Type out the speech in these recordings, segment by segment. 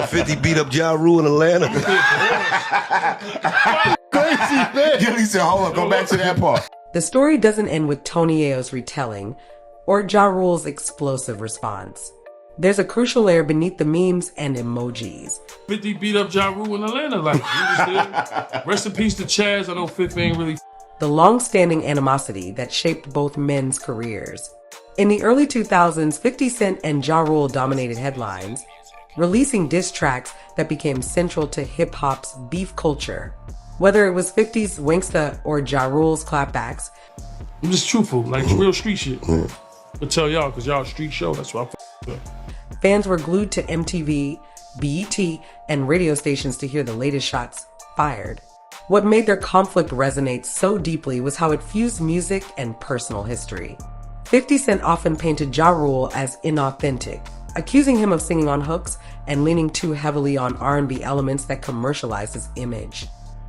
50 beat up Ja Rule in Atlanta. Crazy, man. Gilly said, hold on, go back to that part. The story doesn't end with Tony Yayo's retelling or Ja Rule's explosive response. There's a crucial layer beneath the memes and emojis. 50 beat up Ja Rule in Atlanta. Like, you understand? Rest in peace to Chaz. I know 50 ain't really. The long-standing animosity that shaped both men's careers. In the early 2000s, 50 Cent and Ja Rule dominated headlines, releasing diss tracks that became central to hip-hop's beef culture. Whether it was 50's Wanksta or Ja Rule's clapbacks. I'm just truthful, like real street shit. I tell y'all, because y'all a street show, that's why I f*** up. Fans were glued to MTV, BET, and radio stations to hear the latest shots fired. What made their conflict resonate so deeply was how it fused music and personal history. 50 Cent often painted Ja Rule as inauthentic, accusing him of singing on hooks and leaning too heavily on R&B elements that commercialized his image.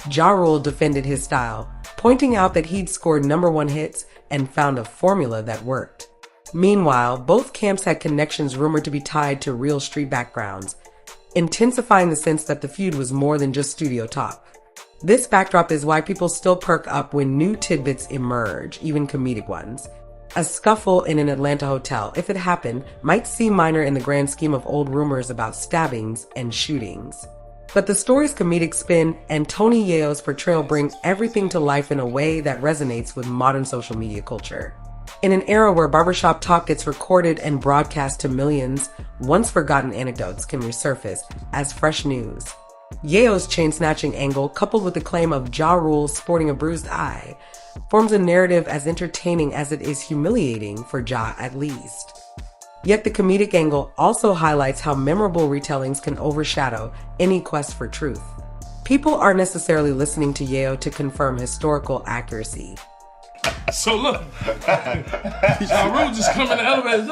Ja Rule defended his style, pointing out that he'd scored #1 hits and found a formula that worked. Meanwhile, both camps had connections rumored to be tied to real street backgrounds, intensifying the sense that the feud was more than just studio talk. This backdrop is why people still perk up when new tidbits emerge, even comedic ones. A scuffle in an Atlanta hotel, if it happened, might seem minor in the grand scheme of old rumors about stabbings and shootings. But the story's comedic spin and Tony Yayo's portrayal bring everything to life in a way that resonates with modern social media culture. In an era where barbershop talk gets recorded and broadcast to millions, once forgotten anecdotes can resurface as fresh news. Yayo's chain-snatching angle, coupled with the claim of Ja Rule sporting a bruised eye, forms a narrative as entertaining as it is humiliating for Ja at least. Yet the comedic angle also highlights how memorable retellings can overshadow any quest for truth. People aren't necessarily listening to Yayo to confirm historical accuracy. So look, Ja Rule just come in the elevator,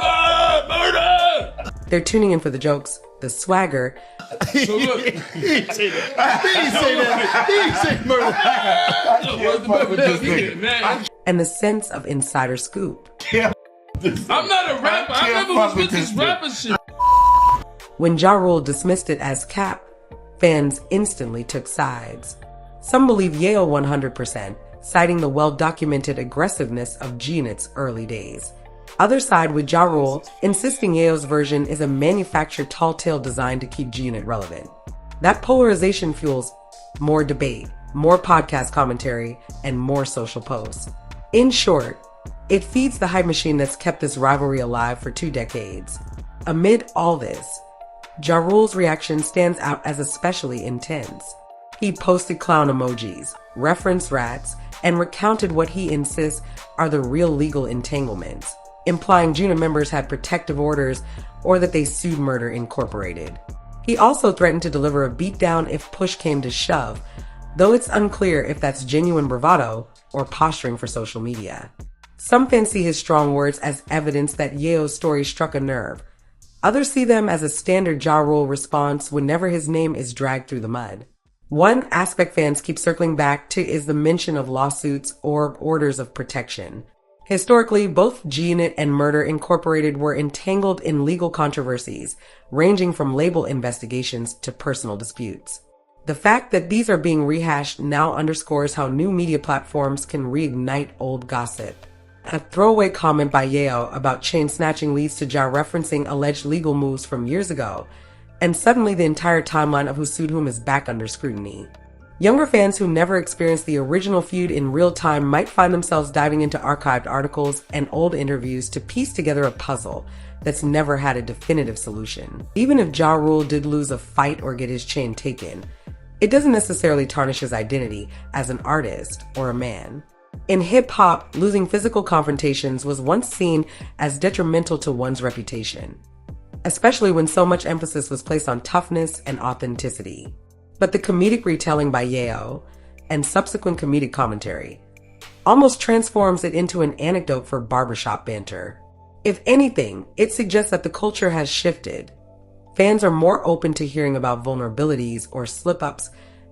murder! They're tuning in for the jokes, the swagger, So look, He didn't say that. He didn't say murder. and the sense of insider scoop. I'm not a rapper. I never was with this rapper shit. When Ja Rule dismissed it as cap, fans instantly took sides. Some believe Yayo 100%, citing the well-documented aggressiveness of G-Unit's early days. Others side with Ja Rule, insisting Yayo's version is a manufactured tall tale designed to keep G-Unit relevant. That polarization fuels more debate, more podcast commentary, and more social posts. In short, it feeds the hype machine that's kept this rivalry alive for 2 decades. Amid all this, Ja Rule's reaction stands out as especially intense. He posted clown emojis, referenced rats, and recounted what he insists are the real legal entanglements, implying Juna members had protective orders or that they sued Murder Incorporated. He also threatened to deliver a beatdown if push came to shove, though it's unclear if that's genuine bravado or posturing for social media. Some fans see his strong words as evidence that Yayo's story struck a nerve. Others see them as a standard Ja Rule response whenever his name is dragged through the mud. One aspect fans keep circling back to is the mention of lawsuits or orders of protection. Historically, both G-Unit and Murder Incorporated were entangled in legal controversies, ranging from label investigations to personal disputes. The fact that these are being rehashed now underscores how new media platforms can reignite old gossip. A throwaway comment by Yayo about chain snatching leads to Ja referencing alleged legal moves from years ago, and suddenly the entire timeline of who sued whom is back under scrutiny. Younger fans who never experienced the original feud in real time might find themselves diving into archived articles and old interviews to piece together a puzzle that's never had a definitive solution. Even if Ja Rule did lose a fight or get his chain taken, it doesn't necessarily tarnish his identity as an artist or a man. In hip-hop, losing physical confrontations was once seen as detrimental to one's reputation, especially when so much emphasis was placed on toughness and authenticity. But the comedic retelling by Yayo, and subsequent comedic commentary, almost transforms it into an anecdote for barbershop banter. If anything, it suggests that the culture has shifted. Fans are more open to hearing about vulnerabilities or slip-ups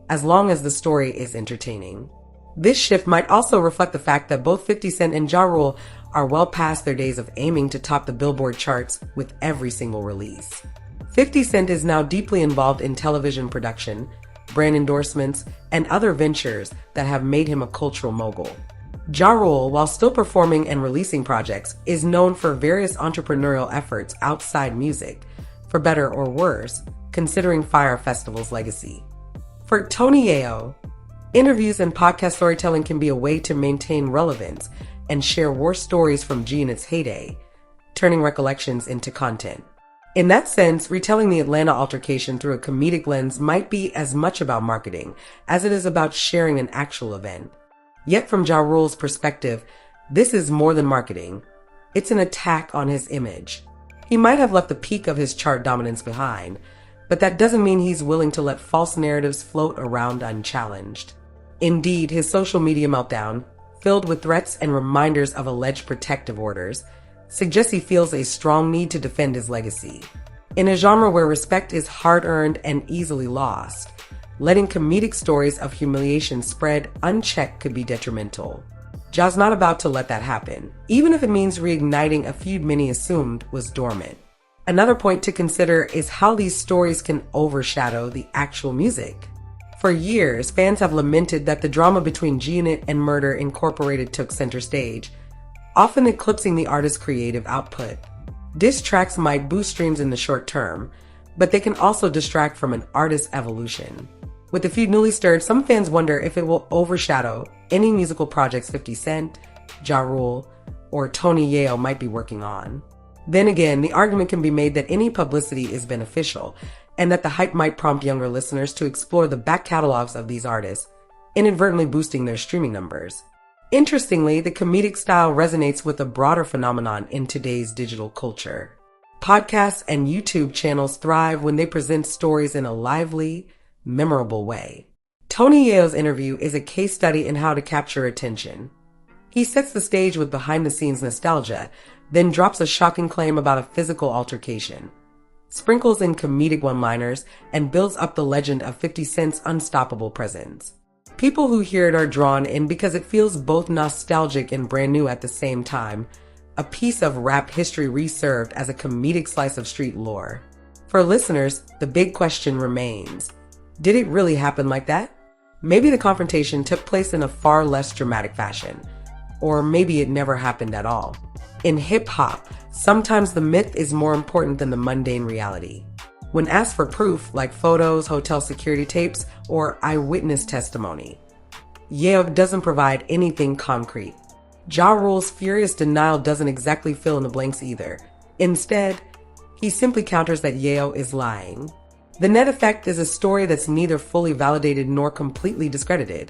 as long as the story is entertaining. This shift might also reflect the fact that both 50 Cent and Ja Rule are well past their days of aiming to top the Billboard charts with every single release. 50 Cent is now deeply involved in television production, brand endorsements, and other ventures that have made him a cultural mogul. Ja Rule, while still performing and releasing projects, is known for various entrepreneurial efforts outside music, for better or worse, considering Fyre Festival's legacy. For Tony Yayo, interviews and podcast storytelling can be a way to maintain relevance and share war stories from G in its heyday, turning recollections into content. In that sense, retelling the Atlanta altercation through a comedic lens might be as much about marketing as it is about sharing an actual event. Yet from Ja Rule's perspective, this is more than marketing. It's an attack on his image. He might have left the peak of his chart dominance behind, but that doesn't mean he's willing to let false narratives float around unchallenged. Indeed, his social media meltdown, filled with threats and reminders of alleged protective orders, suggests he feels a strong need to defend his legacy. In a genre where respect is hard-earned and easily lost, letting comedic stories of humiliation spread unchecked could be detrimental. Ja's not about to let that happen, even if it means reigniting a feud many assumed was dormant. Another point to consider is how these stories can overshadow the actual music. For years, fans have lamented that the drama between G-Unit and Murder Incorporated took center stage, often eclipsing the artist's creative output. Diss tracks might boost streams in the short term, but they can also distract from an artist's evolution. With the feud newly stirred, some fans wonder if it will overshadow any musical projects 50 Cent, Ja Rule, or Tony Yayo might be working on. Then again, the argument can be made that any publicity is beneficial, and that the hype might prompt younger listeners to explore the back catalogs of these artists, inadvertently boosting their streaming numbers. Interestingly, the comedic style resonates with a broader phenomenon in today's digital culture. Podcasts and YouTube channels thrive when they present stories in a lively, memorable way. Tony Yayo's interview is a case study in how to capture attention. He sets the stage with behind-the-scenes nostalgia, then drops a shocking claim about a physical altercation, sprinkles in comedic one-liners, and builds up the legend of 50 Cent's unstoppable presence. People who hear it are drawn in because it feels both nostalgic and brand new at the same time, a piece of rap history reserved as a comedic slice of street lore. For listeners, the big question remains: did it really happen like that? Maybe the confrontation took place in a far less dramatic fashion. Or maybe it never happened at all. In hip-hop, sometimes the myth is more important than the mundane reality. When asked for proof, like photos, hotel security tapes, or eyewitness testimony, Yayo doesn't provide anything concrete. Ja Rule's furious denial doesn't exactly fill in the blanks either. Instead, he simply counters that Yayo is lying. The net effect is a story that's neither fully validated nor completely discredited,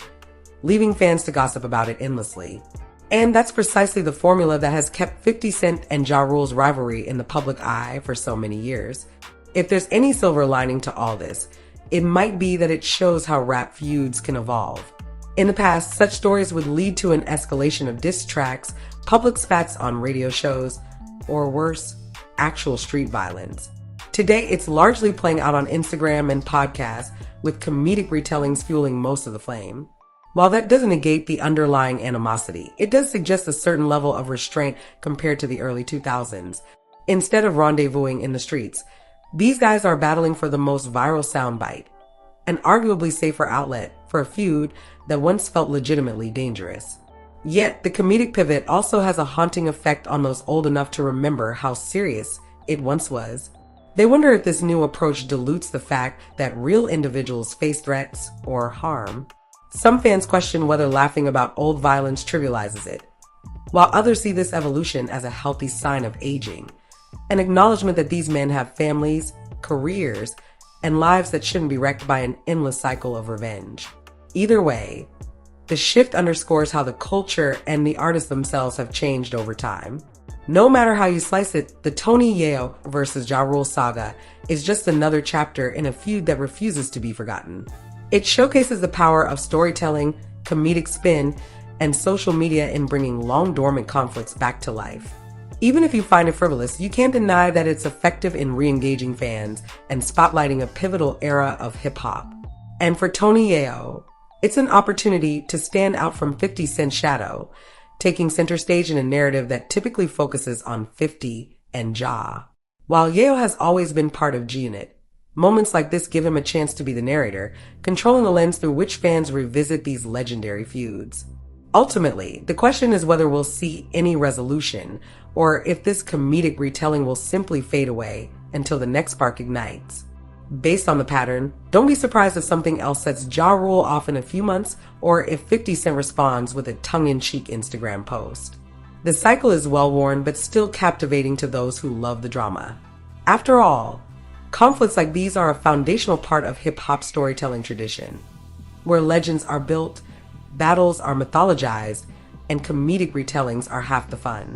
leaving fans to gossip about it endlessly. And that's precisely the formula that has kept 50 Cent and Ja Rule's rivalry in the public eye for so many years. If there's any silver lining to all this, it might be that it shows how rap feuds can evolve. In the past, such stories would lead to an escalation of diss tracks, public spats on radio shows, or worse, actual street violence. Today, it's largely playing out on Instagram and podcasts, with comedic retellings fueling most of the flame. While that doesn't negate the underlying animosity, it does suggest a certain level of restraint compared to the early 2000s. Instead of rendezvousing in the streets, these guys are battling for the most viral soundbite, an arguably safer outlet for a feud that once felt legitimately dangerous. Yet, the comedic pivot also has a haunting effect on those old enough to remember how serious it once was. They wonder if this new approach dilutes the fact that real individuals face threats or harm. Some fans question whether laughing about old violence trivializes it, while others see this evolution as a healthy sign of aging, an acknowledgement that these men have families, careers, and lives that shouldn't be wrecked by an endless cycle of revenge. Either way, the shift underscores how the culture and the artists themselves have changed over time. No matter how you slice it, the Tony Yayo versus Ja Rule saga is just another chapter in a feud that refuses to be forgotten. It showcases the power of storytelling, comedic spin, and social media in bringing long-dormant conflicts back to life. Even if you find it frivolous, you can't deny that it's effective in re-engaging fans and spotlighting a pivotal era of hip-hop. And for Tony Yayo, it's an opportunity to stand out from 50 Cent's shadow, taking center stage in a narrative that typically focuses on 50 and Ja. While Yayo has always been part of G-Unit, moments like this give him a chance to be the narrator, controlling the lens through which fans revisit these legendary feuds. Ultimately, the question is whether we'll see any resolution, or if this comedic retelling will simply fade away until the next spark ignites. Based on the pattern, don't be surprised if something else sets Ja Rule off in a few months, or if 50 Cent responds with a tongue-in-cheek Instagram post. The cycle is well-worn but still captivating to those who love the drama. After all, conflicts like these are a foundational part of hip-hop storytelling tradition, where legends are built, battles are mythologized, and comedic retellings are half the fun.